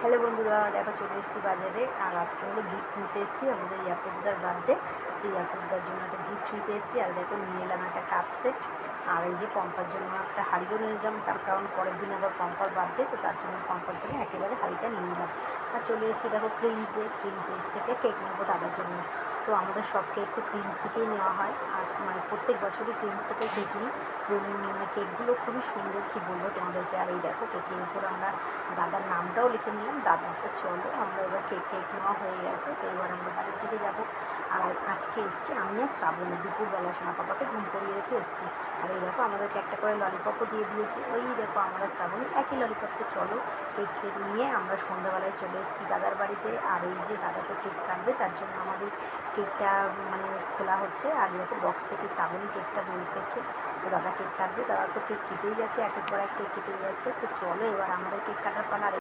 Hello বন্ধুরা, দেখো চলে এসেছি বাজারে। আর আজকে হলো গিফট নিতে এসেছি আমাদের ইয়াকুবদার বার্থডে। ইয়াকুবদার জন্য একটা গিফট নিতে এসেছি। আর দেখো নিয়ে এলাম একটা কাপ সেট। আর এই যে পম্পার জন্য একটা হাঁড়িও নিয়ে নিলাম, তার কারণ পরের দিন আবার পম্পার বার্থডে, তো তার জন্য পম্পার জন্য একেবারে হাঁড়িটা নিয়ে নিলাম। আর চলে এসেছি দেখো ক্রিমসের থেকে কেক নেবো দাদার জন্য। তো আমাদের সব কেক তো ক্রিমস থেকেই নেওয়া হয়, আর মানে প্রত্যেক বছরই ক্রিমস থেকে কেক নিই। কেকগুলো খুবই সুন্দর, কী বলবো তোমাদেরকে। আর এই দেখো কেকের উপর আমরা দাদার নামটাও লিখে নিলাম দাদা। তো চলো আমরা এবার কেক নেওয়া হয়ে গেছে, তো এবার আমরা বাড়ির দিকে যাবো। আর আজকে এসছি আমি আর শ্রাবণী, দুপুরবেলা সোনা পাপাকে ঘুম পড়িয়ে রেখে এসেছি। আর এই দেখো আমাদেরকে একটা করে ললিপপও দিয়ে দিয়েছি। ওই দেখো আমরা শ্রাবণী একই ললিপপ। তো চলো কেক নিয়ে আমরা সন্ধ্যাবেলায় চলে এসেছি দাদার বাড়িতে। আর এই যে দাদা তো কেক কাটবে, তার জন্য আমাদের কেকটা মানে খোলা হচ্ছে। আর দেখো বক্স থেকে শ্রাবণী কেকটা বের করছে। তো দাদা কেক কাটবে, দাদা তো কেক কেটেই যাচ্ছে, একের পর এক কেক কেটেই যাচ্ছে। তো চলো এবার আমাদের কেক কাটার পালা।